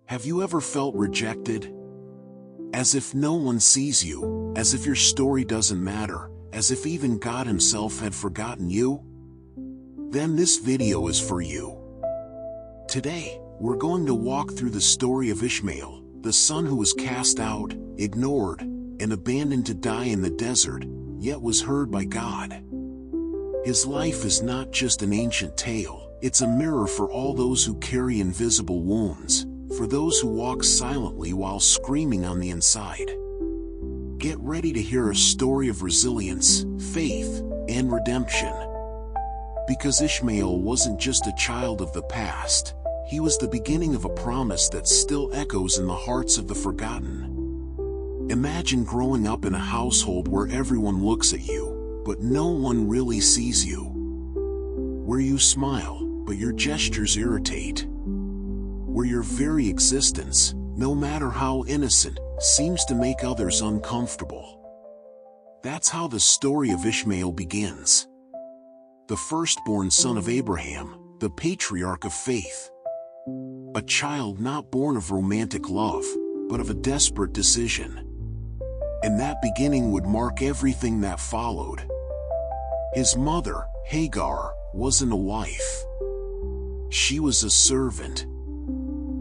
Have you ever felt rejected? As if no one sees you, as if your story doesn't matter, as if even God himself had forgotten you? Then this video is for you. Today, we're going to walk through the story of Ishmael, the son who was cast out, ignored, and abandoned to die in the desert, yet was heard by God. His life is not just an ancient tale, it's a mirror for all those who carry invisible wounds, for those who walk silently while screaming on the inside. Get ready to hear a story of resilience, faith, and redemption. Because Ishmael wasn't just a child of the past, he was the beginning of a promise that still echoes in the hearts of the forgotten. Imagine growing up in a household where everyone looks at you, but no one really sees you. Where you smile, but your gestures irritate. Where your very existence, no matter how innocent, seems to make others uncomfortable. That's how the story of Ishmael begins. The firstborn son of Abraham, the patriarch of faith. A child not born of romantic love, but of a desperate decision. And that beginning would mark everything that followed. His mother, Hagar, wasn't a wife. She was a servant,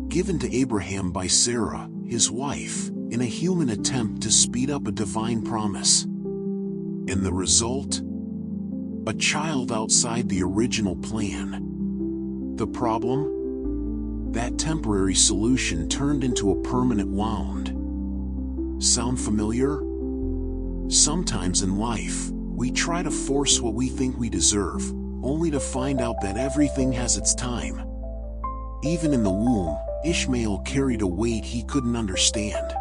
given to Abraham by Sarah, his wife, in a human attempt to speed up a divine promise. And the result? A child outside the original plan. The problem? That temporary solution turned into a permanent wound. Sound familiar? Sometimes in life, we try to force what we think we deserve, only to find out that everything has its time. Even in the womb, Ishmael carried a weight he couldn't understand.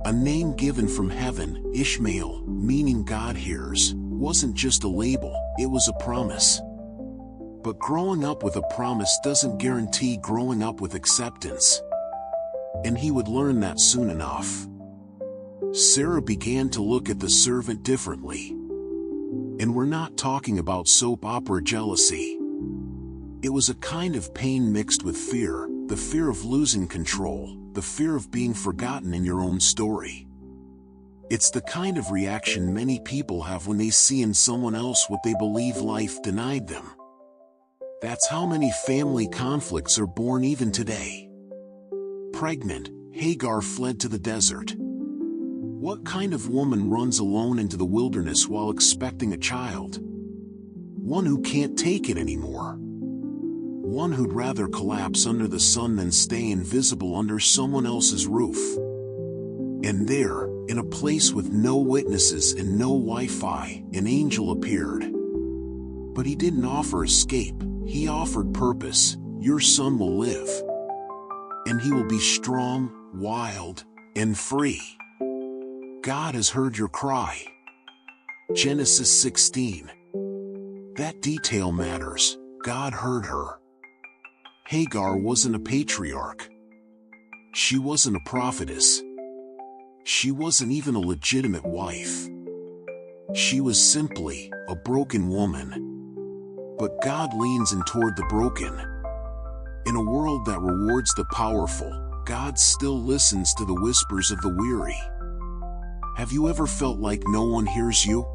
A name given from heaven, Ishmael, meaning God hears, wasn't just a label, it was a promise. But growing up with a promise doesn't guarantee growing up with acceptance. And he would learn that soon enough. Sarah began to look at the servant differently. And we're not talking about soap opera jealousy. It was a kind of pain mixed with fear, the fear of losing control, the fear of being forgotten in your own story. It's the kind of reaction many people have when they see in someone else what they believe life denied them. That's how many family conflicts are born even today. Pregnant, Hagar fled to the desert. What kind of woman runs alone into the wilderness while expecting a child? One who can't take it anymore. One who'd rather collapse under the sun than stay invisible under someone else's roof. And there, in a place with no witnesses and no Wi-Fi, an angel appeared. But he didn't offer escape, he offered purpose. Your son will live. And he will be strong, wild, and free. God has heard your cry. Genesis 16. That detail matters. God heard her. Hagar wasn't a patriarch. She wasn't a prophetess. She wasn't even a legitimate wife. She was simply a broken woman. But God leans in toward the broken. In a world that rewards the powerful, God still listens to the whispers of the weary. Have you ever felt like no one hears you?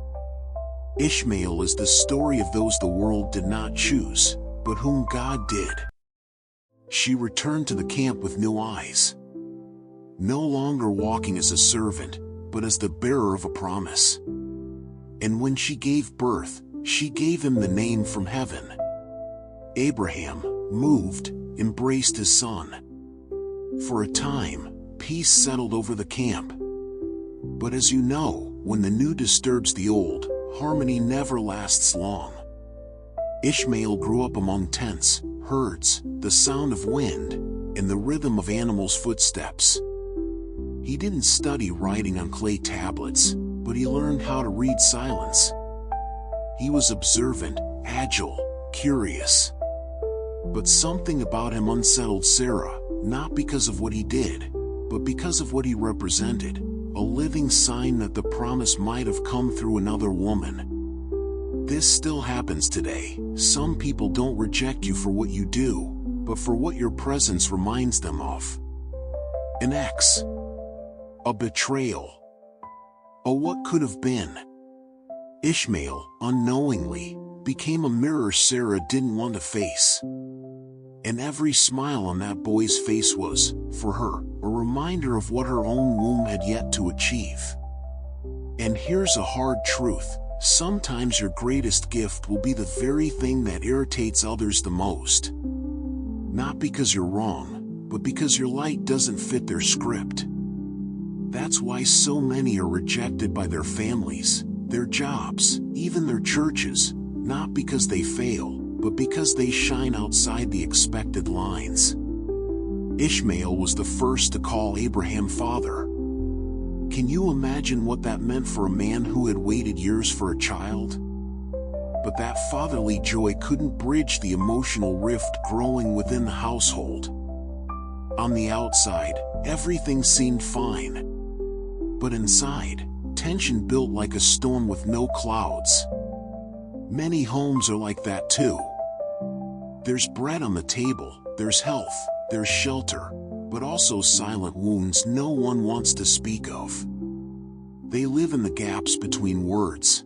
Ishmael is the story of those the world did not choose, but whom God did. She returned to the camp with new eyes. No longer walking as a servant, but as the bearer of a promise. And when she gave birth, she gave him the name from heaven. Abraham, moved, embraced his son. For a time, peace settled over the camp. But as you know, when the new disturbs the old, harmony never lasts long. Ishmael grew up among tents, herds, the sound of wind, and the rhythm of animals' footsteps. He didn't study writing on clay tablets, but he learned how to read silence. He was observant, agile, curious. But something about him unsettled Sarah, not because of what he did, but because of what he represented, a living sign that the promise might have come through another woman. This still happens today. Some people don't reject you for what you do, but for what your presence reminds them of. An ex. A betrayal. A what could have been. Ishmael, unknowingly, became a mirror Sarah didn't want to face. And every smile on that boy's face was, for her, a reminder of what her own womb had yet to achieve. And here's a hard truth: sometimes your greatest gift will be the very thing that irritates others the most. Not because you're wrong, but because your light doesn't fit their script. That's why so many are rejected by their families, their jobs, even their churches, not because they fail, but because they shine outside the expected lines. Ishmael was the first to call Abraham father. Can you imagine what that meant for a man who had waited years for a child? But that fatherly joy couldn't bridge the emotional rift growing within the household. On the outside, everything seemed fine. But inside, tension built like a storm with no clouds. Many homes are like that too. There's bread on the table, there's health, there's shelter, but also silent wounds no one wants to speak of. They live in the gaps between words,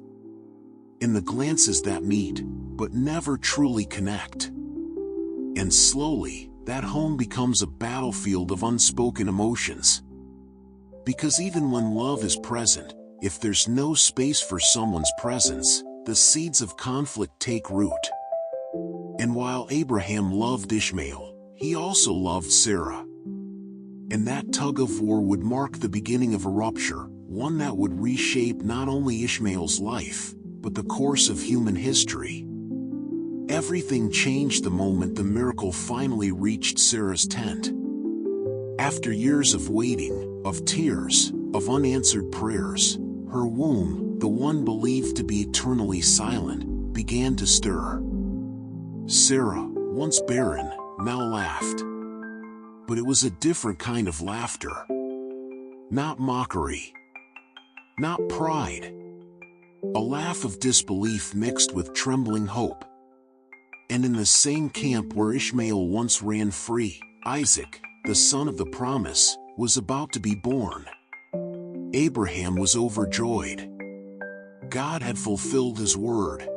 in the glances that meet, but never truly connect. And slowly, that home becomes a battlefield of unspoken emotions. Because even when love is present, if there's no space for someone's presence, the seeds of conflict take root. And while Abraham loved Ishmael, he also loved Sarah. And that tug of war would mark the beginning of a rupture, one that would reshape not only Ishmael's life, but the course of human history. Everything changed the moment the miracle finally reached Sarah's tent. After years of waiting, of tears, of unanswered prayers, her womb, the one believed to be eternally silent, began to stir. Sarah, once barren, now laughed. But it was a different kind of laughter. Not mockery. Not pride. A laugh of disbelief mixed with trembling hope. And in the same camp where Ishmael once ran free, Isaac, the son of the promise, was about to be born. Abraham was overjoyed. God had fulfilled his word.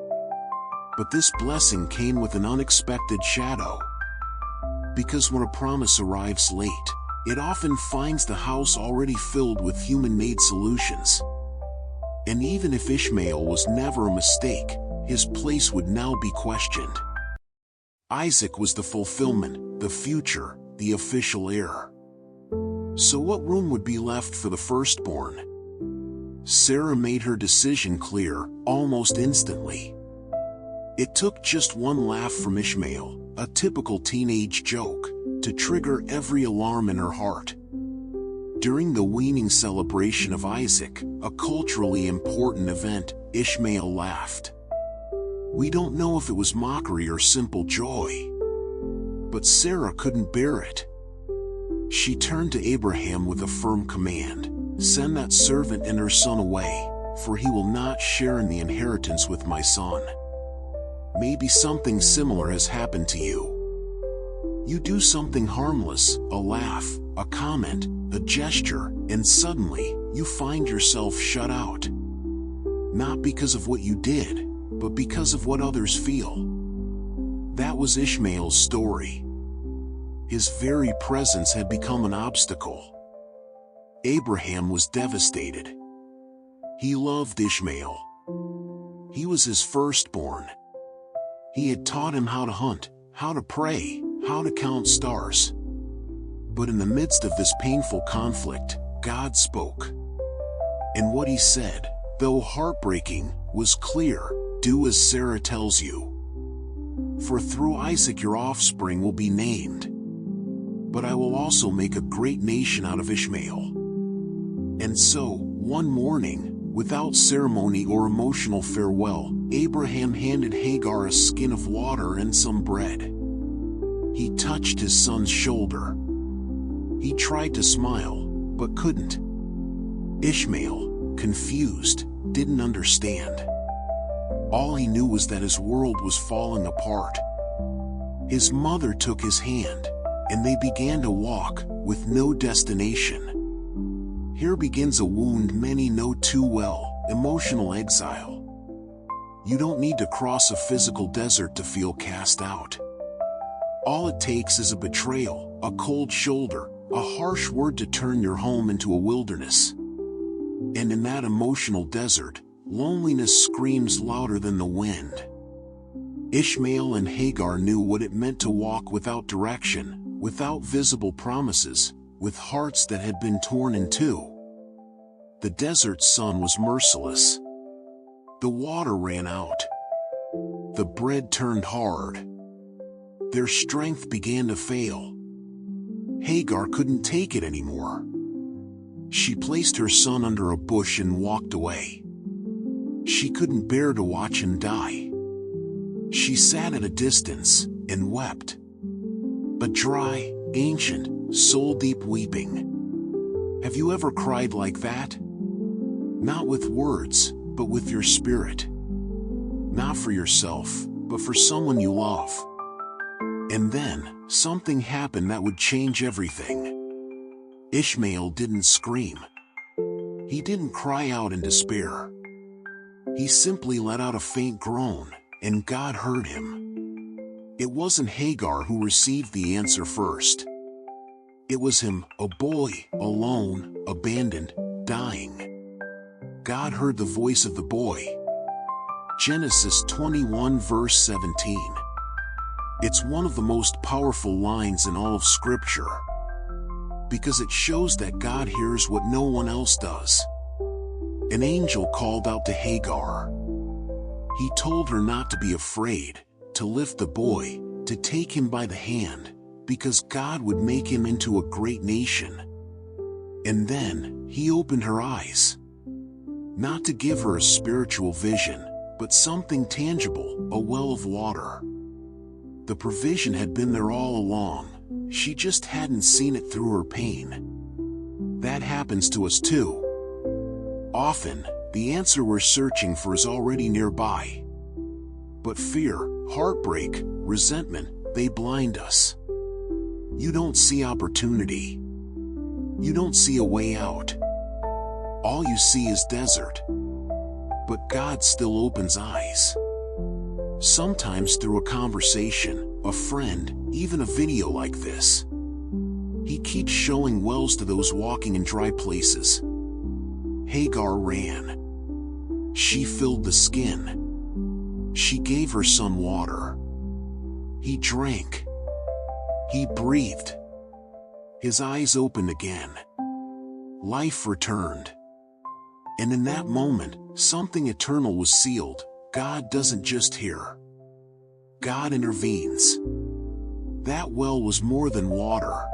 But this blessing came with an unexpected shadow. Because when a promise arrives late, it often finds the house already filled with human-made solutions. And even if Ishmael was never a mistake, his place would now be questioned. Isaac was the fulfillment, the future, the official heir. So what room would be left for the firstborn? Sarah made her decision clear, almost instantly. It took just one laugh from Ishmael, a typical teenage joke, to trigger every alarm in her heart. During the weaning celebration of Isaac, a culturally important event, Ishmael laughed. We don't know if it was mockery or simple joy. But Sarah couldn't bear it. She turned to Abraham with a firm command: "Send that servant and her son away, for he will not share in the inheritance with my son." Maybe something similar has happened to you. You do something harmless, a laugh, a comment, a gesture, and suddenly, you find yourself shut out. Not because of what you did, but because of what others feel. That was Ishmael's story. His very presence had become an obstacle. Abraham was devastated. He loved Ishmael. He was his firstborn. He had taught him how to hunt, how to pray, how to count stars. But in the midst of this painful conflict, God spoke. And what he said, though heartbreaking, was clear: do as Sarah tells you. For through Isaac your offspring will be named. But I will also make a great nation out of Ishmael. And so, one morning, without ceremony or emotional farewell, Abraham handed Hagar a skin of water and some bread. He touched his son's shoulder. He tried to smile, but couldn't. Ishmael, confused, didn't understand. All he knew was that his world was falling apart. His mother took his hand, and they began to walk, with no destination. Here begins a wound many know too well: emotional exile. You don't need to cross a physical desert to feel cast out. All it takes is a betrayal, a cold shoulder, a harsh word to turn your home into a wilderness. And in that emotional desert, loneliness screams louder than the wind. Ishmael and Hagar knew what it meant to walk without direction, without visible promises, with hearts that had been torn in two. The desert sun was merciless. The water ran out. The bread turned hard. Their strength began to fail. Hagar couldn't take it anymore. She placed her son under a bush and walked away. She couldn't bear to watch him die. She sat at a distance and wept. A dry, ancient, soul-deep weeping. Have you ever cried like that? Not with words, but with your spirit. Not for yourself, but for someone you love. And then, something happened that would change everything. Ishmael didn't scream. He didn't cry out in despair. He simply let out a faint groan, and God heard him. It wasn't Hagar who received the answer first. It was him, a boy, alone, abandoned, dying. God heard the voice of the boy. Genesis 21 verse 17. It's one of the most powerful lines in all of Scripture, because it shows that God hears what no one else does. An angel called out to Hagar. He told her not to be afraid, to lift the boy, to take him by the hand, because God would make him into a great nation. And then, he opened her eyes. Not to give her a spiritual vision, but something tangible, a well of water. The provision had been there all along, she just hadn't seen it through her pain. That happens to us too. Often, the answer we're searching for is already nearby. But fear, heartbreak, resentment, they blind us. You don't see opportunity. You don't see a way out. All you see is desert. But God still opens eyes. Sometimes through a conversation, a friend, even a video like this. He keeps showing wells to those walking in dry places. Hagar ran. She filled the skin. She gave her son water. He drank. He breathed. His eyes opened again. Life returned. And in that moment, something eternal was sealed. God doesn't just hear. God intervenes. That well was more than water.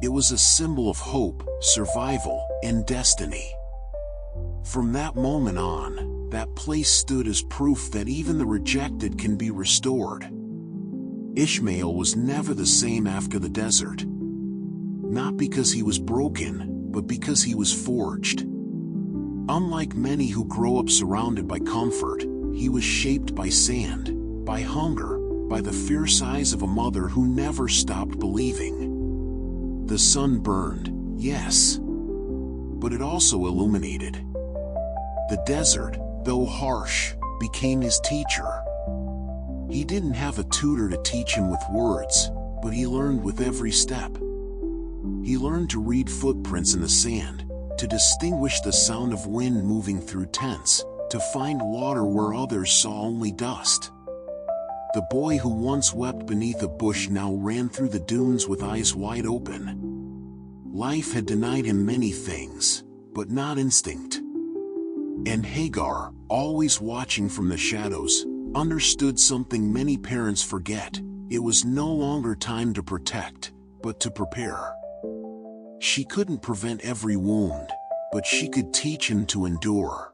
It was a symbol of hope, survival, and destiny. From that moment on, that place stood as proof that even the rejected can be restored. Ishmael was never the same after the desert. Not because he was broken, but because he was forged. Unlike many who grow up surrounded by comfort, he was shaped by sand, by hunger, by the fierce eyes of a mother who never stopped believing. The sun burned, yes, but it also illuminated. The desert, though harsh, became his teacher. He didn't have a tutor to teach him with words, but he learned with every step. He learned to read footprints in the sand, to distinguish the sound of wind moving through tents, to find water where others saw only dust. The boy who once wept beneath a bush now ran through the dunes with eyes wide open. Life had denied him many things, but not instinct. And Hagar, always watching from the shadows, understood something many parents forget. It was no longer time to protect, but to prepare. She couldn't prevent every wound, but she could teach him to endure.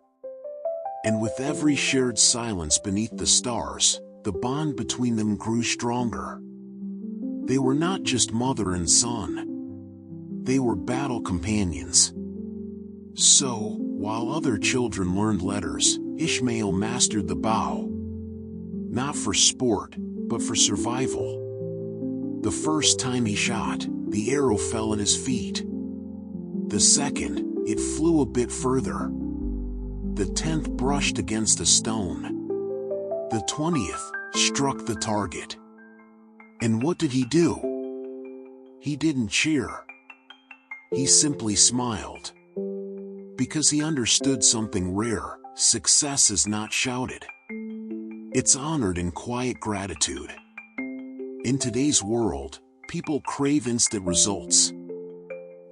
And with every shared silence beneath the stars, the bond between them grew stronger. They were not just mother and son. They were battle companions. So, while other children learned letters, Ishmael mastered the bow. not for sport, but for survival. The first time he shot, the arrow fell at his feet. The second, it flew a bit further. The 10th brushed against a stone. The 20th struck the target. And what did he do? He didn't cheer. He simply smiled. Because he understood something rare: success is not shouted. It's honored in quiet gratitude. In today's world, people crave instant results.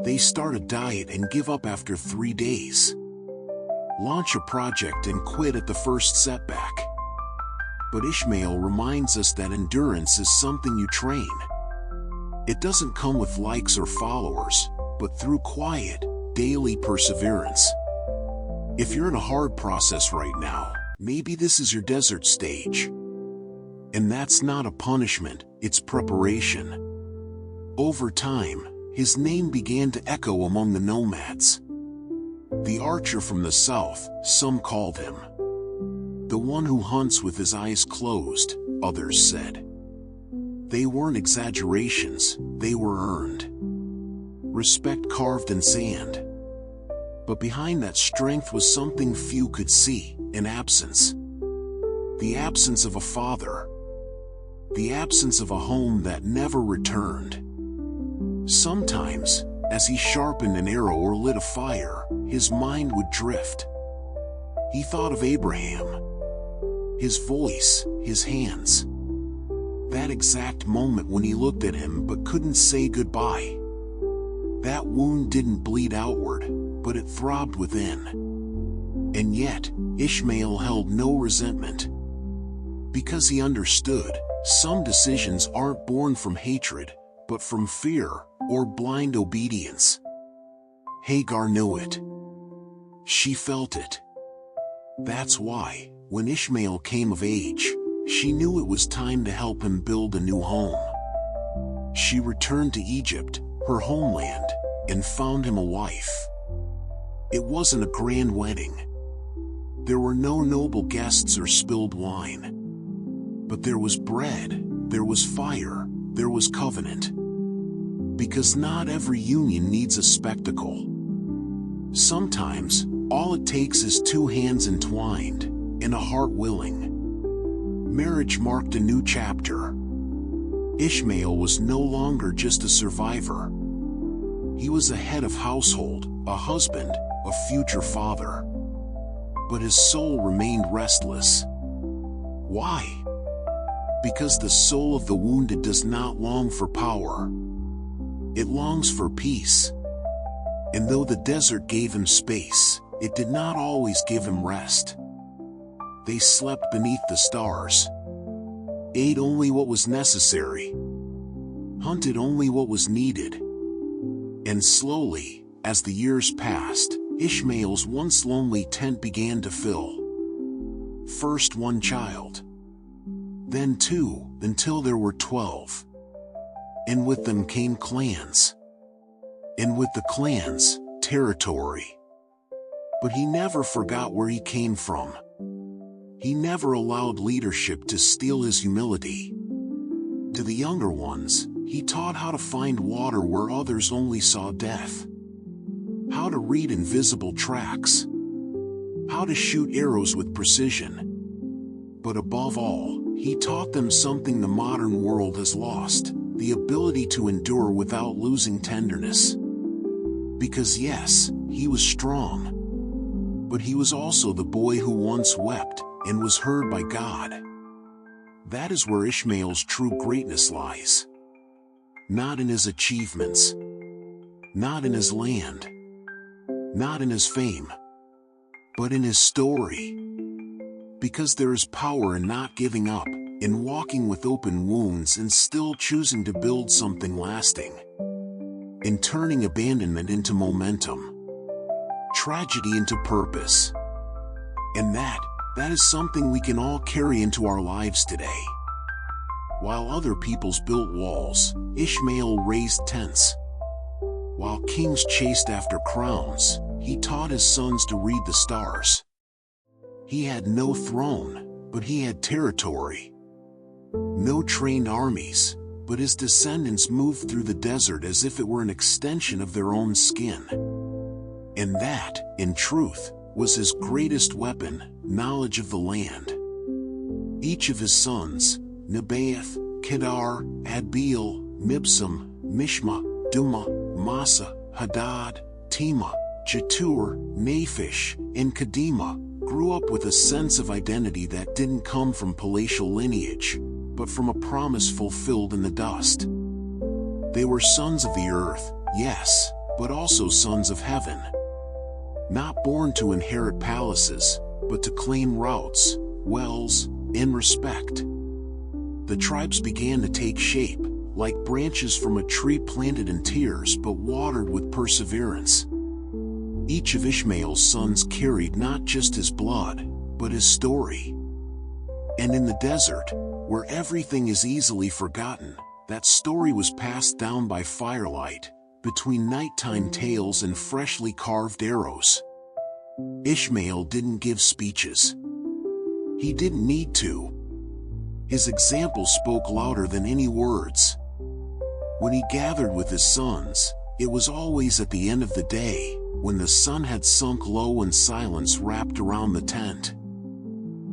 They start a diet and give up after 3 days. Launch a project and quit at the first setback. But Ishmael reminds us that endurance is something you train. It doesn't come with likes or followers, but through quiet, daily perseverance. If you're in a hard process right now, maybe this is your desert stage. And that's not a punishment, it's preparation. Over time, his name began to echo among the nomads. The archer from the south, some called him. The one who hunts with his eyes closed, others said. They weren't exaggerations, they were earned. Respect carved in sand. But behind that strength was something few could see: an absence. The absence of a father. The absence of a home that never returned. Sometimes, as he sharpened an arrow or lit a fire, his mind would drift. He thought of Abraham. His voice, his hands. That exact moment when he looked at him but couldn't say goodbye. That wound didn't bleed outward, but it throbbed within. And yet, Ishmael held no resentment. Because he understood, some decisions aren't born from hatred, but from fear or blind obedience. Hagar knew it. She felt it. That's why, when Ishmael came of age, she knew it was time to help him build a new home. She returned to Egypt, her homeland, and found him a wife. It wasn't a grand wedding. There were no noble guests or spilled wine. But there was bread, there was fire, there was covenant. Because not every union needs a spectacle. Sometimes, all it takes is two hands entwined, and a heart willing. Marriage marked a new chapter. Ishmael was no longer just a survivor. He was a head of household, a husband, a future father. But his soul remained restless. Why? Because the soul of the wounded does not long for power. It longs for peace. And though the desert gave him space, it did not always give him rest. They slept beneath the stars, ate only what was necessary, hunted only what was needed. And slowly, as the years passed, Ishmael's once lonely tent began to fill. First one child, then two, until there were 12. And with them came clans. And with the clans, territory. But he never forgot where he came from. He never allowed leadership to steal his humility. To the younger ones, he taught how to find water where others only saw death. How to read invisible tracks. How to shoot arrows with precision. But above all, he taught them something the modern world has lost: the ability to endure without losing tenderness. Because yes, he was strong. But he was also the boy who once wept and was heard by God. That is where Ishmael's true greatness lies. Not in his achievements. Not in his land. Not in his fame. But in his story. Because there is power in not giving up, in walking with open wounds and still choosing to build something lasting. In turning abandonment into momentum. Tragedy into purpose. And that is something we can all carry into our lives today. While other peoples built walls, Ishmael raised tents. While kings chased after crowns, he taught his sons to read the stars. He had no throne, but he had territory. No trained armies, but his descendants moved through the desert as if it were an extension of their own skin. And that, in truth, was his greatest weapon, knowledge of the land. Each of his sons, Nebaioth, Kedar, Adbeel, Mibsam, Mishma, Duma, Massa, Hadad, Tema, Jetur, Naphish, and Kedema, grew up with a sense of identity that didn't come from palatial lineage, but from a promise fulfilled in the dust. They were sons of the earth, yes, but also sons of heaven. Not born to inherit palaces, but to claim routes, wells, and respect. The tribes began to take shape, like branches from a tree planted in tears but watered with perseverance. Each of Ishmael's sons carried not just his blood, but his story. And in the desert, where everything is easily forgotten, that story was passed down by firelight, between nighttime tales and freshly carved arrows. Ishmael didn't give speeches. He didn't need to. His example spoke louder than any words. When he gathered with his sons, it was always at the end of the day, when the sun had sunk low and silence wrapped around the tent.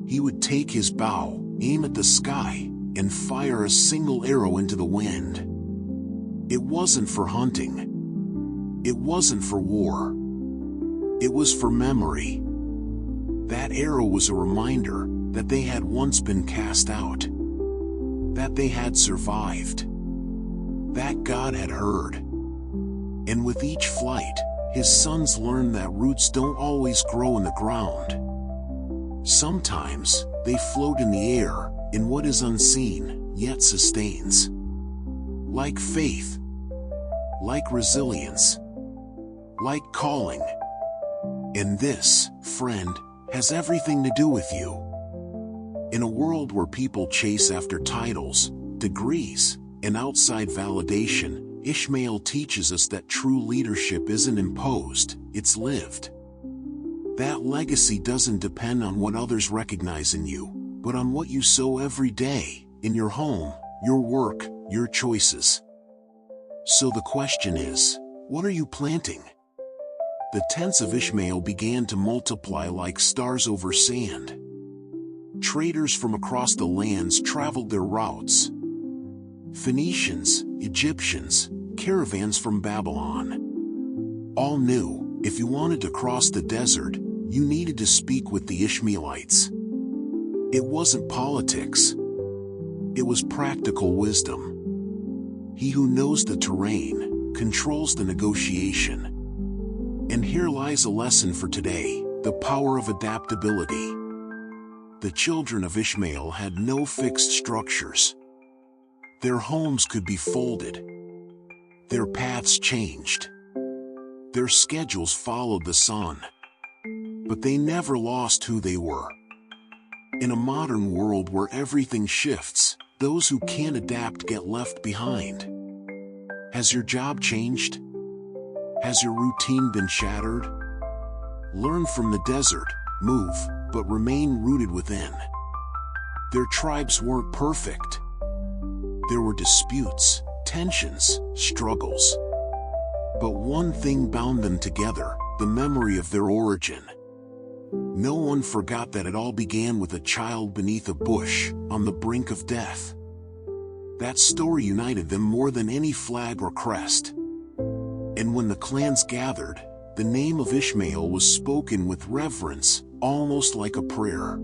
He would take his bow, aim at the sky, and fire a single arrow into the wind. It wasn't for hunting. It wasn't for war. It was for memory. That arrow was a reminder that they had once been cast out, that they had survived, that God had heard. And with each flight, his sons learned that roots don't always grow in the ground. Sometimes, they float in the air, in what is unseen, yet sustains. Like faith, like resilience, like calling. And this, friend, has everything to do with you. In a world where people chase after titles, degrees, and outside validation, Ishmael teaches us that true leadership isn't imposed, it's lived. That legacy doesn't depend on what others recognize in you, but on what you sow every day, in your home, your work, your choices. So the question is, what are you planting? The tents of Ishmael began to multiply like stars over sand. Traders from across the lands traveled their routes. Phoenicians, Egyptians, caravans from Babylon. All knew, if you wanted to cross the desert, you needed to speak with the Ishmaelites. It wasn't politics. It was practical wisdom. He who knows the terrain, controls the negotiation. And here lies a lesson for today, the power of adaptability. The children of Ishmael had no fixed structures. Their homes could be folded. Their paths changed. Their schedules followed the sun. But they never lost who they were. In a modern world where everything shifts, those who can't adapt get left behind. Has your job changed? Has your routine been shattered? Learn from the desert, move, but remain rooted within. Their tribes weren't perfect. There were disputes, tensions, struggles. But one thing bound them together, the memory of their origin. No one forgot that it all began with a child beneath a bush, on the brink of death. That story united them more than any flag or crest. And when the clans gathered, the name of Ishmael was spoken with reverence, almost like a prayer.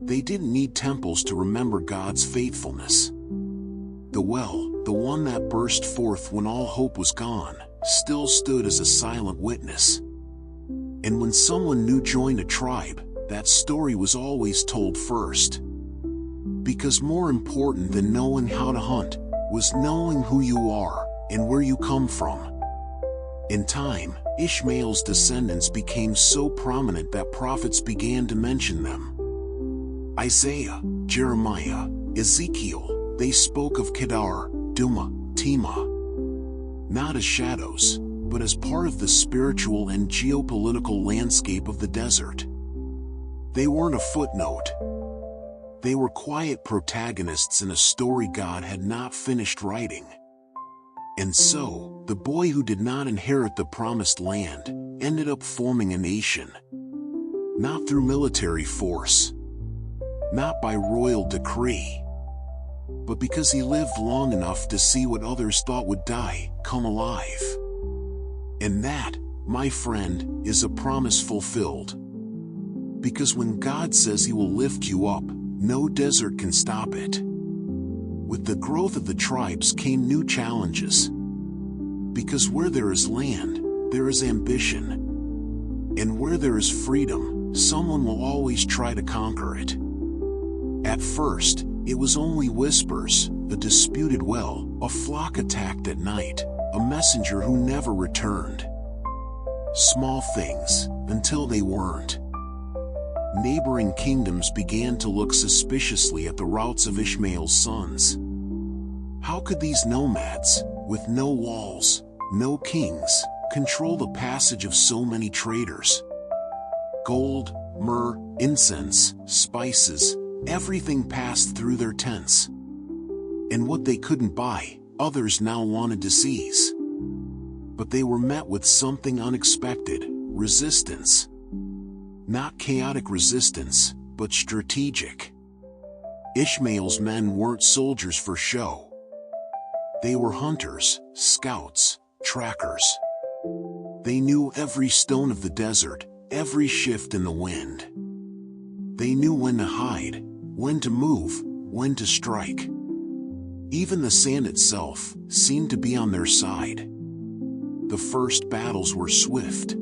They didn't need temples to remember God's faithfulness. The well, the one that burst forth when all hope was gone, still stood as a silent witness. And when someone new joined a tribe, that story was always told first. Because more important than knowing how to hunt, was knowing who you are, and where you come from. In time, Ishmael's descendants became so prominent that prophets began to mention them. Isaiah, Jeremiah, Ezekiel, they spoke of Kedar, Duma, Tema. Not as shadows, but as part of the spiritual and geopolitical landscape of the desert. They weren't a footnote. They were quiet protagonists in a story God had not finished writing. And so, the boy who did not inherit the promised land ended up forming a nation. Not through military force, not by royal decree, but because he lived long enough to see what others thought would die come alive. And that, my friend, is a promise fulfilled. Because when God says he will lift you up, no desert can stop it. With the growth of the tribes came new challenges. Because where there is land, there is ambition. And where there is freedom, someone will always try to conquer it. At first, it was only whispers, a disputed well, a flock attacked at night, a messenger who never returned. Small things, until they weren't. Neighboring kingdoms began to look suspiciously at the routes of Ishmael's sons. How could these nomads, with no walls, no kings, control the passage of so many traders? Gold, myrrh, incense, spices, everything passed through their tents. And what they couldn't buy, others now wanted to seize. But they were met with something unexpected: resistance. Not chaotic resistance, but strategic. Ishmael's men weren't soldiers for show. They were hunters, scouts, trackers. They knew every stone of the desert, every shift in the wind. They knew when to hide, when to move, when to strike. Even the sand itself seemed to be on their side. The first battles were swift.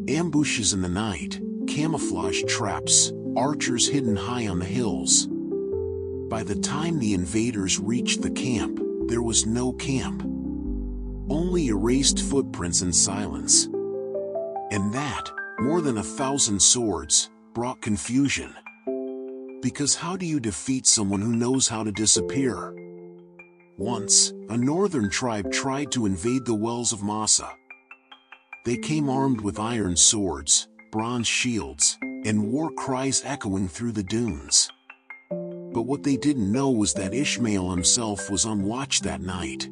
Ambushes in the night, camouflage traps, archers hidden high on the hills. By the time the invaders reached the camp, there was no camp. Only erased footprints and silence. And that, more than 1,000 swords, brought confusion. Because how do you defeat someone who knows how to disappear? Once, a northern tribe tried to invade the wells of Massa. They came armed with iron swords, bronze shields, and war cries echoing through the dunes. But what they didn't know was that Ishmael himself was on watch that night.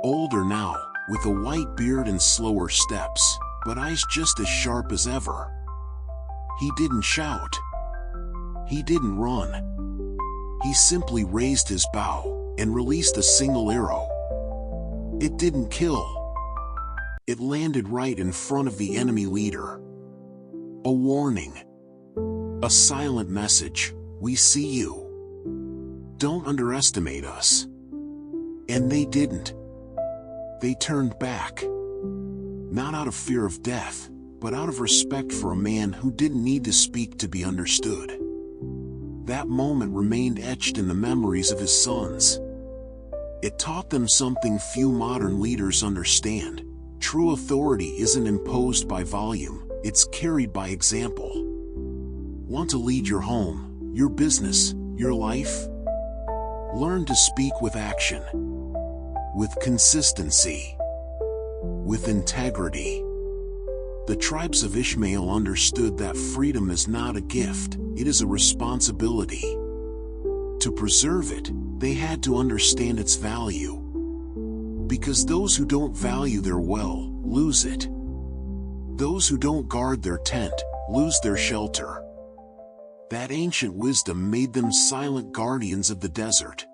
Older now, with a white beard and slower steps, but eyes just as sharp as ever. He didn't shout. He didn't run. He simply raised his bow and released a single arrow. It didn't kill. It landed right in front of the enemy leader. A warning. A silent message: we see you. Don't underestimate us. And they didn't. They turned back. Not out of fear of death, but out of respect for a man who didn't need to speak to be understood. That moment remained etched in the memories of his sons. It taught them something few modern leaders understand. True authority isn't imposed by volume, it's carried by example. Want to lead your home, your business, your life? Learn to speak with action, with consistency, with integrity. The tribes of Ishmael understood that freedom is not a gift, it is a responsibility. To preserve it, they had to understand its value. Because those who don't value their well, lose it. Those who don't guard their tent, lose their shelter. That ancient wisdom made them silent guardians of the desert.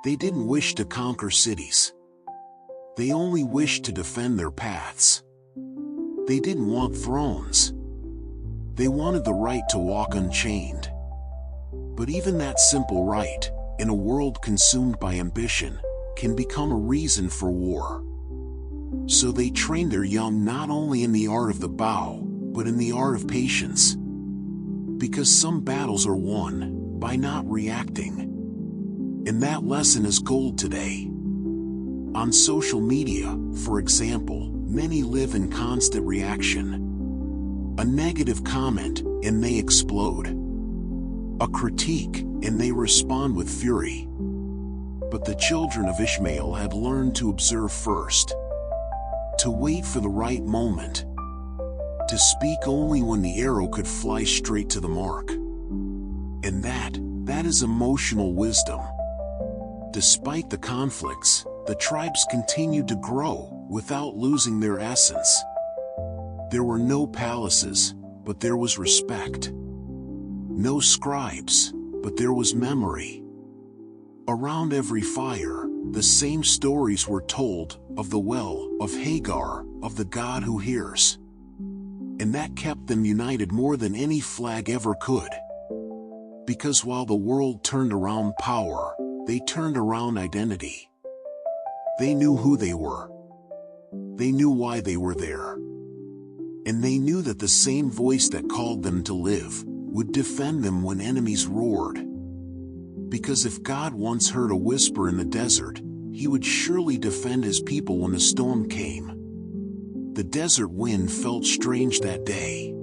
They didn't wish to conquer cities. They only wished to defend their paths. They didn't want thrones. They wanted the right to walk unchained. But even that simple right, in a world consumed by ambition, can become a reason for war. So they trained their young not only in the art of the bow, but in the art of patience. Because some battles are won by not reacting. And that lesson is gold today. On social media, for example, many live in constant reaction. A negative comment, and they explode. A critique, and they respond with fury. But the children of Ishmael had learned to observe first. To wait for the right moment. To speak only when the arrow could fly straight to the mark. And that is emotional wisdom. Despite the conflicts, the tribes continued to grow without losing their essence. There were no palaces, but there was respect. No scribes, but there was memory. Around every fire, the same stories were told of the well, of Hagar, of the God who hears. And that kept them united more than any flag ever could. Because while the world turned around power, they turned around identity. They knew who they were. They knew why they were there. And they knew that the same voice that called them to live would defend them when enemies roared. Because if God once heard a whisper in the desert, he would surely defend his people when a storm came. The desert wind felt strange that day.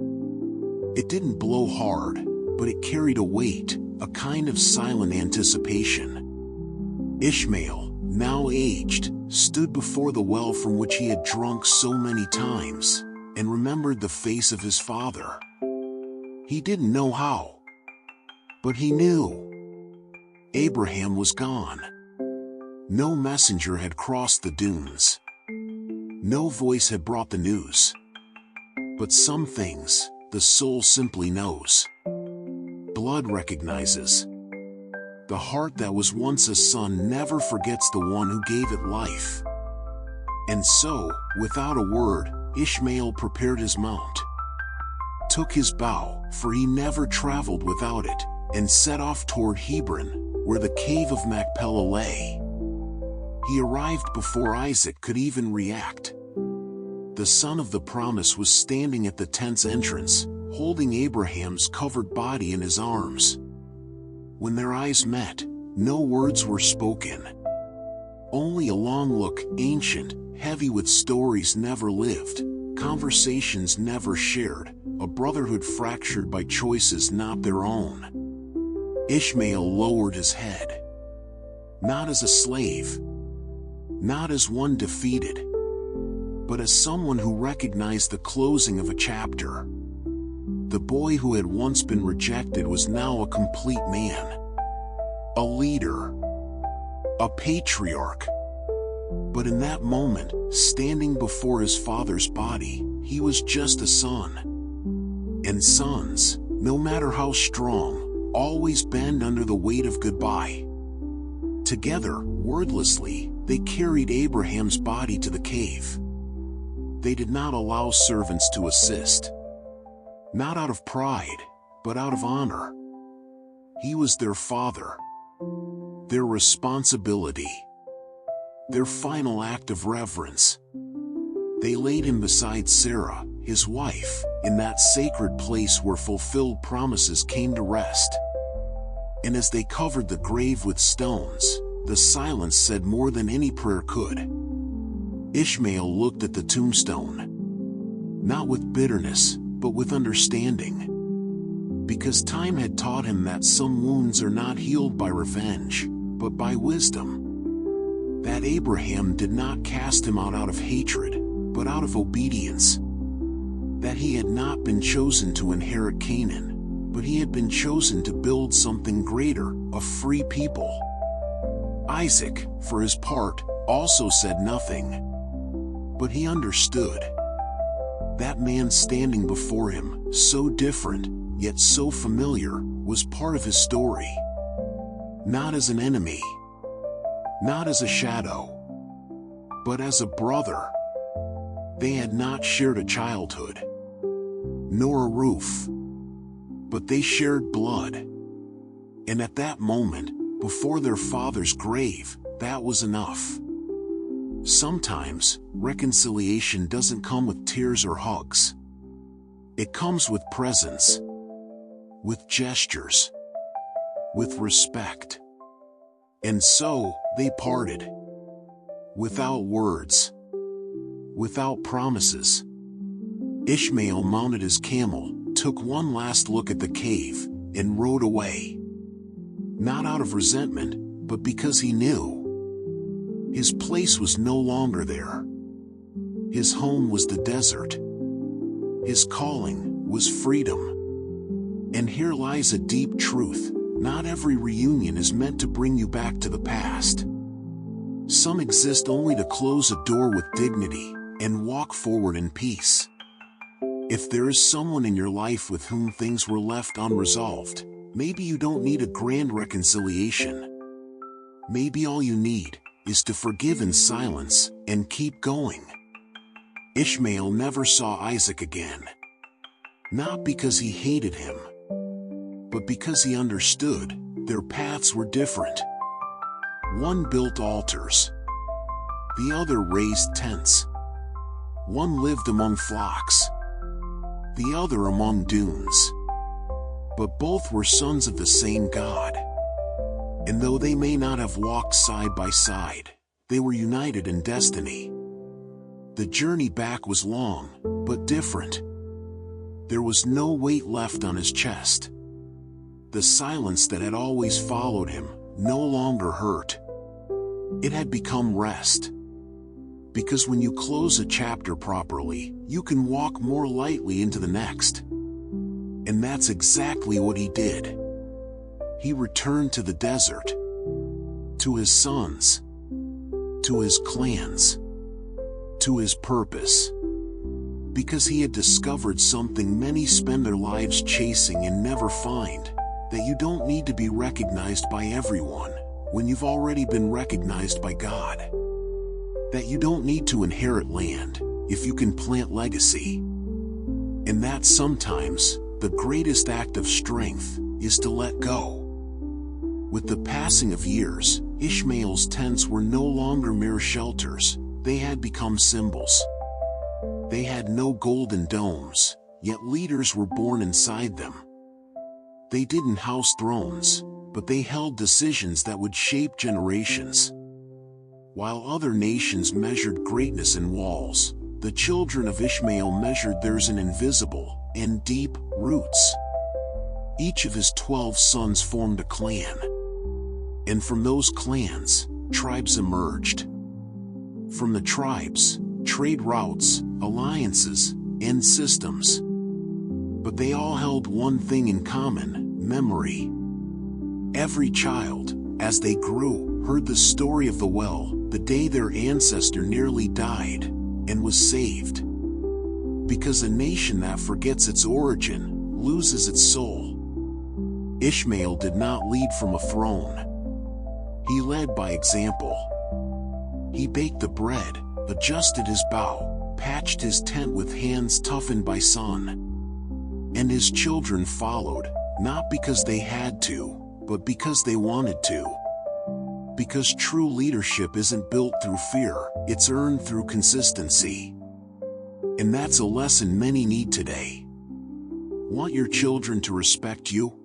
It didn't blow hard, but it carried a weight, a kind of silent anticipation. Ishmael, now aged, stood before the well from which he had drunk so many times, and remembered the face of his father. He didn't know how, but he knew. Abraham was gone. No messenger had crossed the dunes. No voice had brought the news. But some things, the soul simply knows. Blood recognizes. The heart that was once a son never forgets the one who gave it life. And so, without a word, Ishmael prepared his mount, took his bow, for he never traveled without it, and set off toward Hebron, where the cave of Machpelah lay. He arrived before Isaac could even react. The son of the promise was standing at the tent's entrance, holding Abraham's covered body in his arms. When their eyes met, no words were spoken. Only a long look, ancient, heavy with stories never lived, conversations never shared, a brotherhood fractured by choices not their own. Ishmael lowered his head. Not as a slave, not as one defeated, but as someone who recognized the closing of a chapter. The boy who had once been rejected was now a complete man. A leader. A patriarch. But in that moment, standing before his father's body, he was just a son. And sons, no matter how strong, always bend under the weight of goodbye. Together, wordlessly, they carried Abraham's body to the cave. They did not allow servants to assist. Not out of pride, but out of honor. He was their father. Their responsibility. Their final act of reverence. They laid him beside Sarah, his wife, in that sacred place where fulfilled promises came to rest. And as they covered the grave with stones, the silence said more than any prayer could. Ishmael looked at the tombstone. Not with bitterness, but with understanding. Because time had taught him that some wounds are not healed by revenge, but by wisdom. That Abraham did not cast him out of hatred, but out of obedience. That he had not been chosen to inherit Canaan, but he had been chosen to build something greater, a free people. Isaac, for his part, also said nothing. But he understood. That man standing before him, so different, yet so familiar, was part of his story. Not as an enemy. Not as a shadow. But as a brother. They had not shared a childhood. Nor a roof. But they shared blood. And at that moment, before their father's grave, that was enough. Sometimes, reconciliation doesn't come with tears or hugs. It comes with presence. With gestures. With respect. And so, they parted. Without words. Without promises. Ishmael mounted his camel, took one last look at the cave, and rode away. Not out of resentment, but because he knew. His place was no longer there. His home was the desert. His calling was freedom. And here lies a deep truth: not every reunion is meant to bring you back to the past. Some exist only to close a door with dignity and walk forward in peace. If there is someone in your life with whom things were left unresolved, maybe you don't need a grand reconciliation. Maybe all you need is to forgive in silence and keep going. Ishmael never saw Isaac again. Not because he hated him, but because he understood their paths were different. One built altars. The other raised tents. One lived among flocks. The other among dunes. But both were sons of the same God. And though they may not have walked side by side, they were united in destiny. The journey back was long, but different. There was no weight left on his chest. The silence that had always followed him no longer hurt. It had become rest. Because when you close a chapter properly, you can walk more lightly into the next. And that's exactly what he did. He returned to the desert, to his sons, to his clans, to his purpose. Because he had discovered something many spend their lives chasing and never find: that you don't need to be recognized by everyone when you've already been recognized by God. That you don't need to inherit land if you can plant legacy. And that sometimes the greatest act of strength is to let go. With the passing of years, Ishmael's tents were no longer mere shelters, they had become symbols. They had no golden domes, yet leaders were born inside them. They didn't house thrones, but they held decisions that would shape generations. While other nations measured greatness in walls, the children of Ishmael measured theirs in invisible and deep roots. Each of his 12 sons formed a clan. And from those clans, tribes emerged. From the tribes, trade routes, alliances, and systems. But they all held one thing in common: memory. Every child, as they grew, heard the story of the well, the day their ancestor nearly died and was saved. Because a nation that forgets its origin loses its soul. Ishmael did not lead from a throne. He led by example. He baked the bread, adjusted his bow, patched his tent with hands toughened by sun. And his children followed, not because they had to, but because they wanted to. Because true leadership isn't built through fear, it's earned through consistency. And that's a lesson many need today. Want your children to respect you?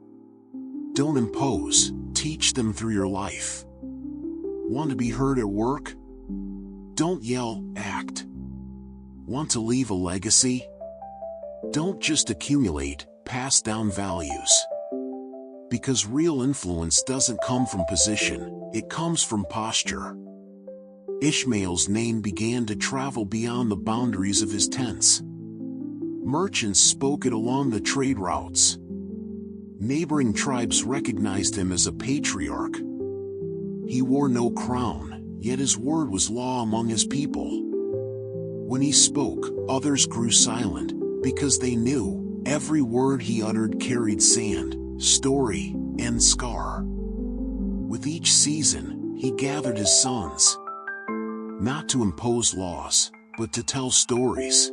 Don't impose, teach them through your life. Want to be heard at work? Don't yell, act. Want to leave a legacy? Don't just accumulate, pass down values. Because real influence doesn't come from position, it comes from posture. Ishmael's name began to travel beyond the boundaries of his tents. Merchants spoke it along the trade routes. Neighboring tribes recognized him as a patriarch. He wore no crown, yet his word was law among his people. When he spoke, others grew silent, because they knew every word he uttered carried sand, story, and scar. With each season, he gathered his sons. Not to impose laws, but to tell stories.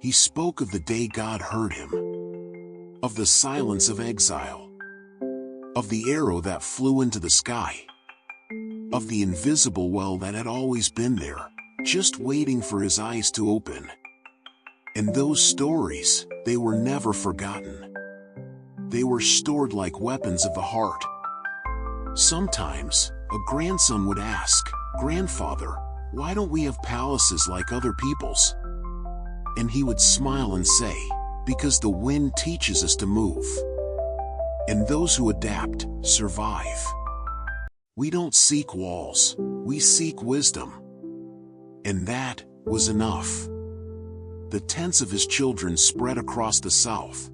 He spoke of the day God heard him. Of the silence of exile. Of the arrow that flew into the sky. Of the invisible well that had always been there, just waiting for his eyes to open. And those stories, they were never forgotten. They were stored like weapons of the heart. Sometimes, a grandson would ask, "Grandfather, why don't we have palaces like other people's?" And he would smile and say, "Because the wind teaches us to move. And those who adapt, survive." We don't seek walls, we seek wisdom. And that was enough. The tents of his children spread across the south.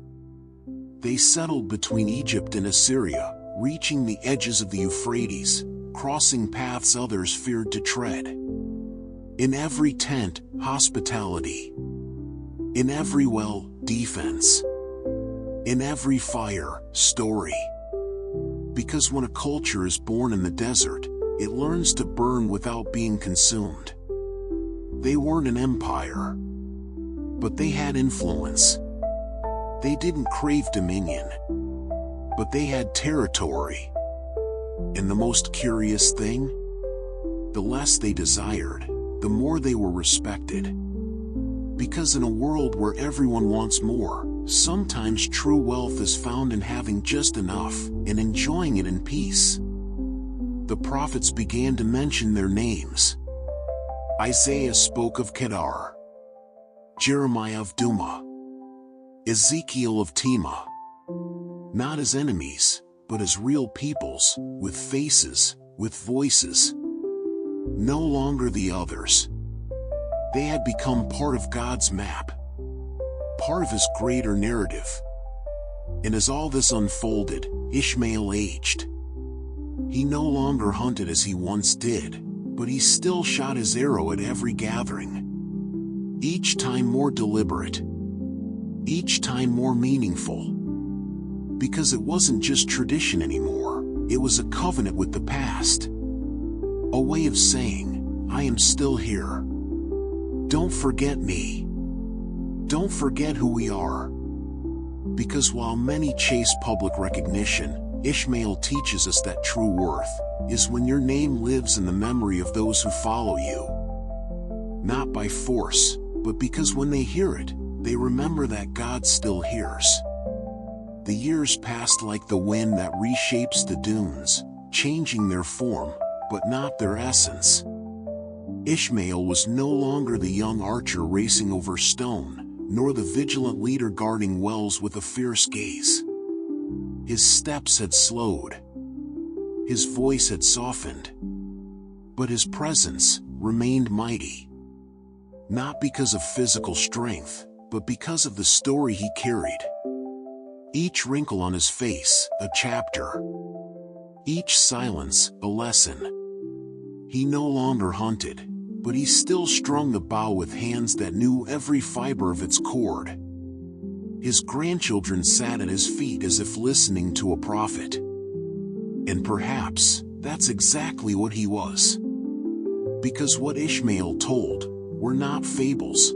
They settled between Egypt and Assyria, reaching the edges of the Euphrates, crossing paths others feared to tread. In every tent, hospitality. In every well, defense. In every fire, story. Because when a culture is born in the desert, it learns to burn without being consumed. They weren't an empire, but they had influence. They didn't crave dominion, but they had territory. And the most curious thing? The less they desired, the more they were respected. Because in a world where everyone wants more, sometimes true wealth is found in having just enough and enjoying it in peace. The prophets began to mention their names. Isaiah spoke of Kedar, Jeremiah of Duma, Ezekiel of Tema, not as enemies, but as real peoples, with faces, with voices. No longer the others. They had become part of God's map, part of his greater narrative. And as all this unfolded, Ishmael aged. He no longer hunted as he once did, but he still shot his arrow at every gathering. Each time more deliberate. Each time more meaningful. Because it wasn't just tradition anymore, it was a covenant with the past. A way of saying, I am still here. Don't forget me. Don't forget who we are. Because while many chase public recognition, Ishmael teaches us that true worth is when your name lives in the memory of those who follow you. Not by force, but because when they hear it, they remember that God still hears. The years passed like the wind that reshapes the dunes, changing their form, but not their essence. Ishmael was no longer the young archer racing over stone, nor the vigilant leader guarding wells with a fierce gaze. His steps had slowed. His voice had softened. But his presence remained mighty. Not because of physical strength, but because of the story he carried. Each wrinkle on his face, a chapter. Each silence, a lesson. He no longer hunted, but he still strung the bow with hands that knew every fiber of its cord. His grandchildren sat at his feet as if listening to a prophet. And perhaps, that's exactly what he was. Because what Ishmael told were not fables.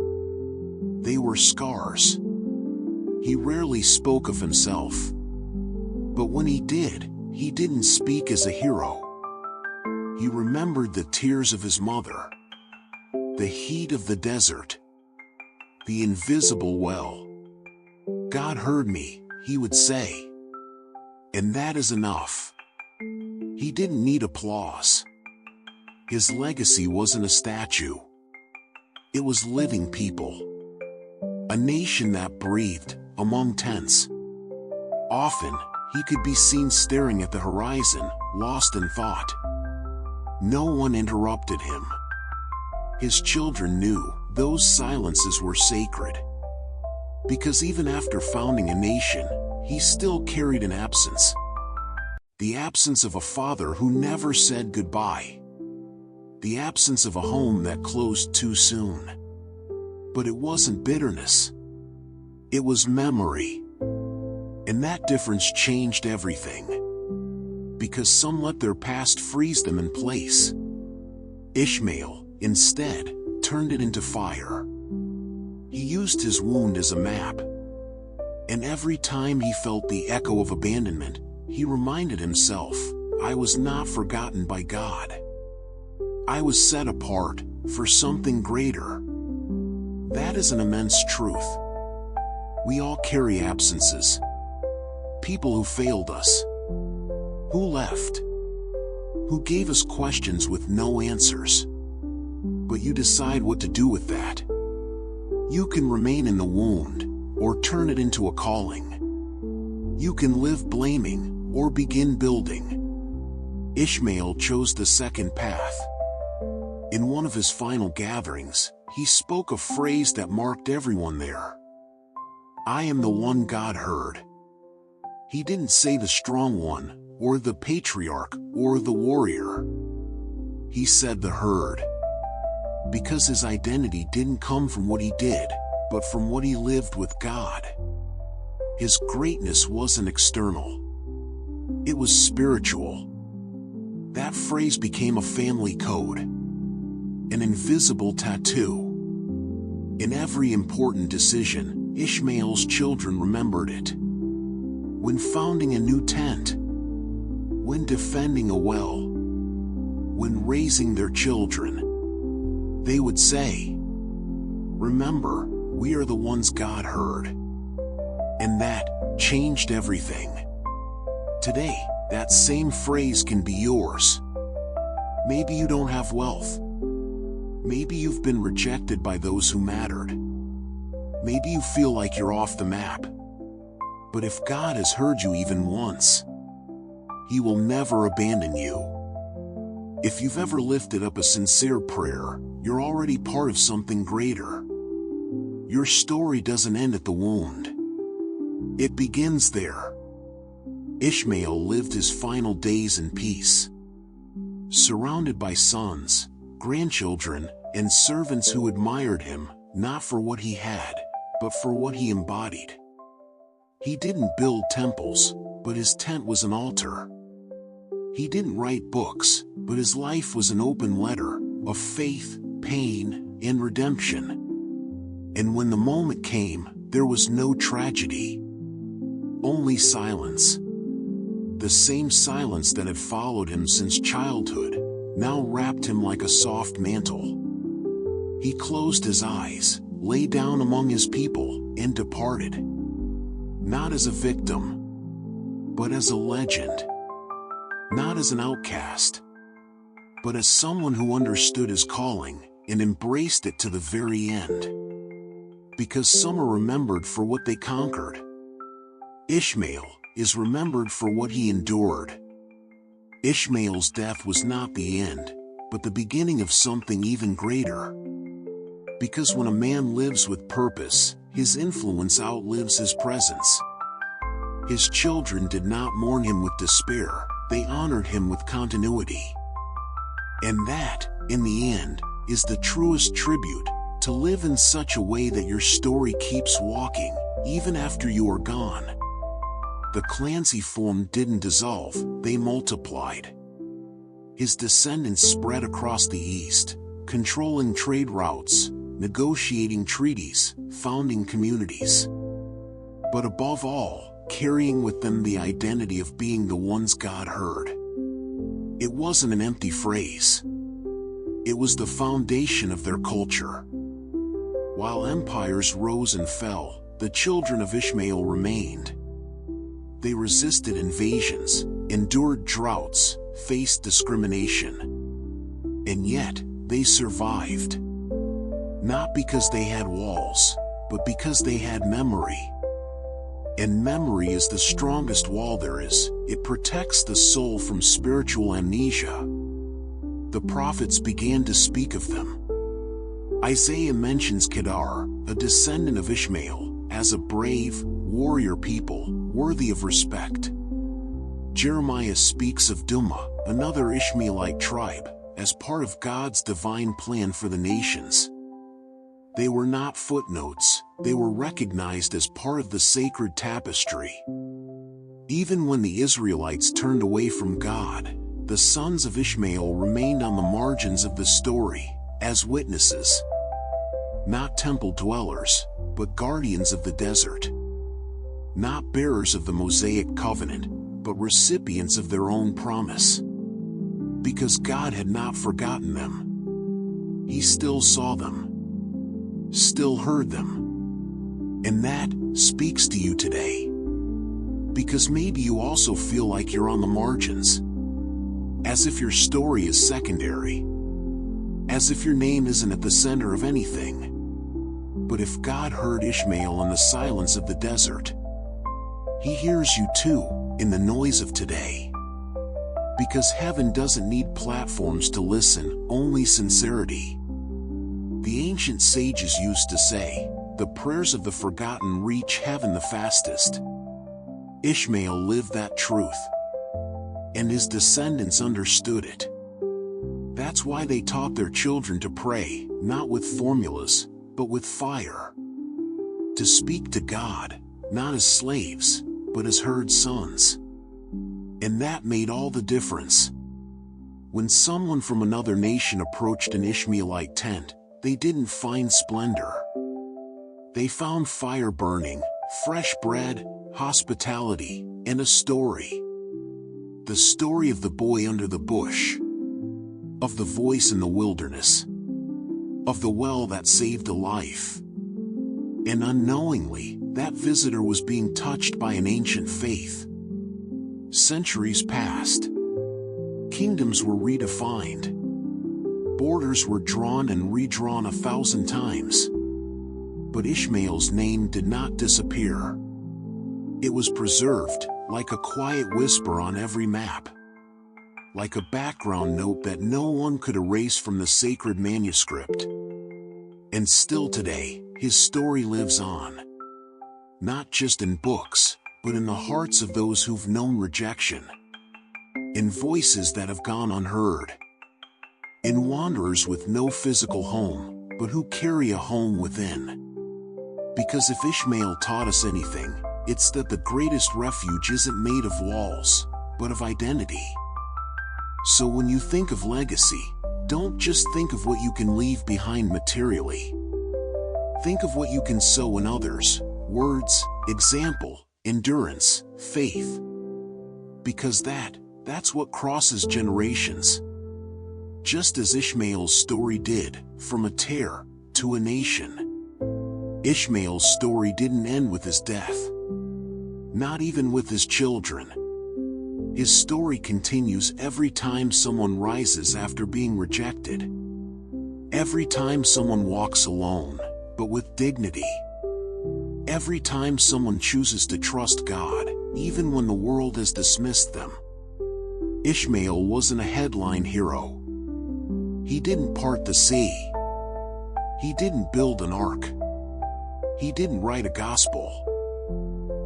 They were scars. He rarely spoke of himself. But when he did, he didn't speak as a hero. He remembered the tears of his mother, the heat of the desert, the invisible well. God heard me, he would say. And that is enough. He didn't need applause. His legacy wasn't a statue. It was living people. A nation that breathed among tents. Often, he could be seen staring at the horizon, lost in thought. No one interrupted him. His children knew those silences were sacred. Because even after founding a nation, he still carried an absence. The absence of a father who never said goodbye. The absence of a home that closed too soon. But it wasn't bitterness. It was memory. And that difference changed everything. Because some let their past freeze them in place. Ishmael, instead, turned it into fire. He used his wound as a map. And every time he felt the echo of abandonment, he reminded himself, I was not forgotten by God. I was set apart for something greater. That is an immense truth. We all carry absences. People who failed us. Who left. Who gave us questions with no answers. But you decide what to do with that. You can remain in the wound, or turn it into a calling. You can live blaming, or begin building. Ishmael chose the second path. In one of his final gatherings, he spoke a phrase that marked everyone there. I am the one God heard. He didn't say the strong one, or the patriarch, or the warrior. He said the herd. Because his identity didn't come from what he did, but from what he lived with God. His greatness wasn't external. It was spiritual. That phrase became a family code, an invisible tattoo. In every important decision, Ishmael's children remembered it. When founding a new tent, when defending a well, when raising their children, they would say, "Remember, we are the ones God heard." And that changed everything. Today, that same phrase can be yours. Maybe you don't have wealth. Maybe you've been rejected by those who mattered. Maybe you feel like you're off the map. But if God has heard you even once, He will never abandon you. If you've ever lifted up a sincere prayer, you're already part of something greater. Your story doesn't end at the wound. It begins there. Ishmael lived his final days in peace, surrounded by sons, grandchildren, and servants who admired him, not for what he had, but for what he embodied. He didn't build temples, but his tent was an altar. He didn't write books, but his life was an open letter of faith, pain, and redemption. And when the moment came, there was no tragedy, only silence. The same silence that had followed him since childhood now wrapped him like a soft mantle. He closed his eyes, lay down among his people, and departed. Not as a victim, but as a legend. Not as an outcast, but as someone who understood his calling and embraced it to the very end. Because some are remembered for what they conquered, Ishmael is remembered for what he endured. Ishmael's death was not the end, but the beginning of something even greater. Because when a man lives with purpose, his influence outlives his presence. His children did not mourn him with despair, they honored him with continuity. And that, in the end, is the truest tribute, to live in such a way that your story keeps walking, even after you are gone. The clans he formed didn't dissolve, they multiplied. His descendants spread across the East, controlling trade routes, negotiating treaties, founding communities. But above all, carrying with them the identity of being the ones God heard. It wasn't an empty phrase. It was the foundation of their culture. While empires rose and fell, the children of Ishmael remained. They resisted invasions, endured droughts, faced discrimination. And yet, they survived. Not because they had walls, but because they had memory. And memory is the strongest wall there is. It protects the soul from spiritual amnesia. The prophets began to speak of them. Isaiah mentions Kedar, a descendant of Ishmael, as a brave, warrior people, worthy of respect. Jeremiah speaks of Duma, another Ishmaelite tribe, as part of God's divine plan for the nations. They were not footnotes, they were recognized as part of the sacred tapestry. Even when the Israelites turned away from God, the sons of Ishmael remained on the margins of the story, as witnesses. Not temple dwellers, but guardians of the desert. Not bearers of the Mosaic covenant, but recipients of their own promise. Because God had not forgotten them. He still saw them. Still heard them. And that speaks to you today. Because maybe you also feel like you're on the margins. As if your story is secondary. As if your name isn't at the center of anything. But if God heard Ishmael in the silence of the desert, He hears you too, in the noise of today. Because heaven doesn't need platforms to listen, only sincerity. The ancient sages used to say, the prayers of the forgotten reach heaven the fastest. Ishmael lived that truth, and his descendants understood it. That's why they taught their children to pray, not with formulas, but with fire. To speak to God, not as slaves, but as herd sons. And that made all the difference. When someone from another nation approached an Ishmaelite tent, they didn't find splendor. They found fire burning, fresh bread, hospitality, and a story. The story of the boy under the bush, of the voice in the wilderness, of the well that saved a life. And unknowingly, that visitor was being touched by an ancient faith. Centuries passed. Kingdoms were redefined. Borders were drawn and redrawn 1,000 times. But Ishmael's name did not disappear. It was preserved, like a quiet whisper on every map. Like a background note that no one could erase from the sacred manuscript. And still today, his story lives on. Not just in books, but in the hearts of those who've known rejection. In voices that have gone unheard. In wanderers with no physical home, but who carry a home within. Because if Ishmael taught us anything, it's that the greatest refuge isn't made of walls, but of identity. So when you think of legacy, don't just think of what you can leave behind materially. Think of what you can sow in others: words, example, endurance, faith. Because that's what crosses generations. Just as Ishmael's story did, from a tear to a nation. Ishmael's story didn't end with his death. Not even with his children. His story continues every time someone rises after being rejected. Every time someone walks alone, but with dignity. Every time someone chooses to trust God, even when the world has dismissed them. Ishmael wasn't a headline hero. He didn't part the sea. He didn't build an ark. He didn't write a gospel.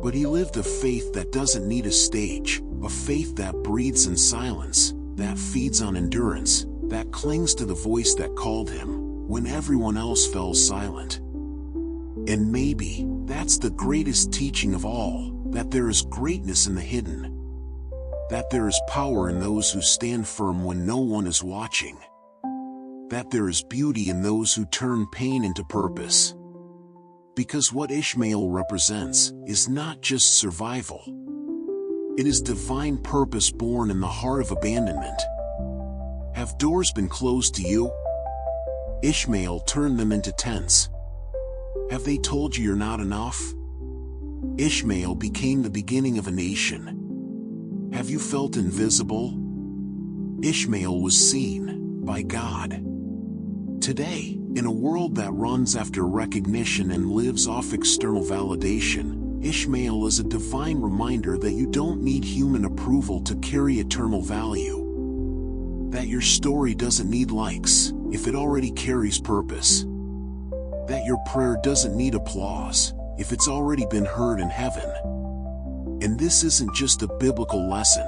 But he lived a faith that doesn't need a stage, a faith that breathes in silence, that feeds on endurance, that clings to the voice that called him, when everyone else fell silent. And maybe, that's the greatest teaching of all, that there is greatness in the hidden. That there is power in those who stand firm when no one is watching. That there is beauty in those who turn pain into purpose. Because what Ishmael represents is not just survival. It is divine purpose born in the heart of abandonment. Have doors been closed to you? Ishmael turned them into tents. Have they told you you're not enough? Ishmael became the beginning of a nation. Have you felt invisible? Ishmael was seen by God. Today, in a world that runs after recognition and lives off external validation, Ishmael is a divine reminder that you don't need human approval to carry eternal value. That your story doesn't need likes, if it already carries purpose. That your prayer doesn't need applause, if it's already been heard in heaven. And this isn't just a biblical lesson.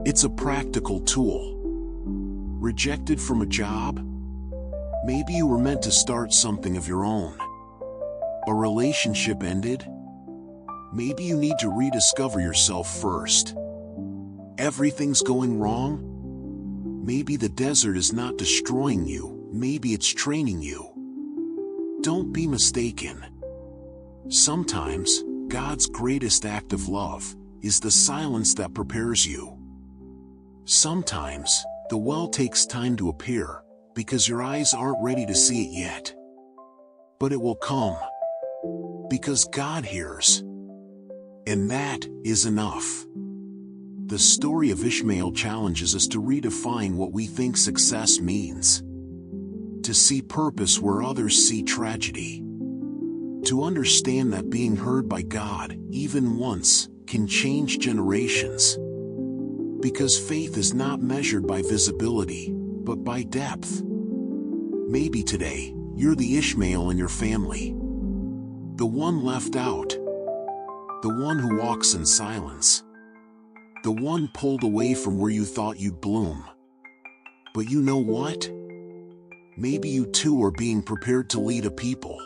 It's a practical tool. Rejected from a job? Maybe you were meant to start something of your own. A relationship ended? Maybe you need to rediscover yourself first. Everything's going wrong? Maybe the desert is not destroying you, maybe it's training you. Don't be mistaken. Sometimes, God's greatest act of love is the silence that prepares you. Sometimes, the well takes time to appear, because your eyes aren't ready to see it yet. But it will come. Because God hears. And that is enough. The story of Ishmael challenges us to redefine what we think success means. To see purpose where others see tragedy. To understand that being heard by God, even once, can change generations. Because faith is not measured by visibility, but by depth. Maybe today, you're the Ishmael in your family. The one left out. The one who walks in silence. The one pulled away from where you thought you'd bloom. But you know what? Maybe you too are being prepared to lead a people.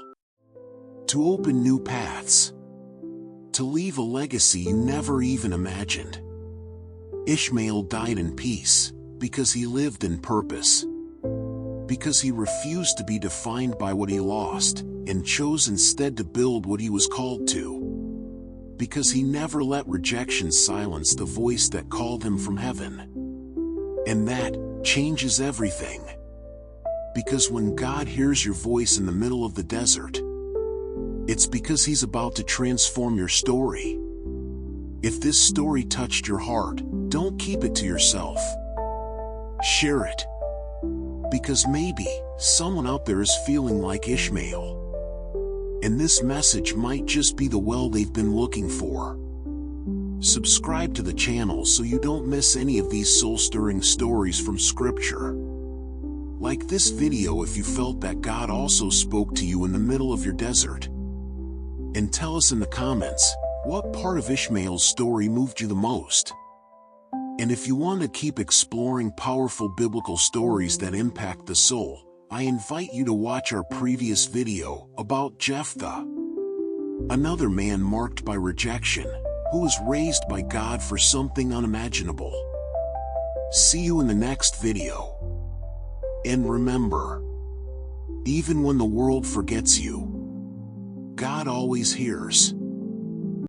To open new paths. To leave a legacy you never even imagined. Ishmael died in peace, because he lived in purpose. Because he refused to be defined by what he lost, and chose instead to build what he was called to. Because he never let rejection silence the voice that called him from heaven. And that changes everything. Because when God hears your voice in the middle of the desert, it's because he's about to transform your story. If this story touched your heart, don't keep it to yourself. Share it. Because maybe someone out there is feeling like Ishmael. And this message might just be the well they've been looking for. Subscribe to the channel so you don't miss any of these soul-stirring stories from Scripture. Like this video if you felt that God also spoke to you in the middle of your desert. And tell us in the comments, what part of Ishmael's story moved you the most? And if you want to keep exploring powerful biblical stories that impact the soul, I invite you to watch our previous video about Jephthah, another man marked by rejection, who was raised by God for something unimaginable. See you in the next video. And remember, even when the world forgets you, God always hears.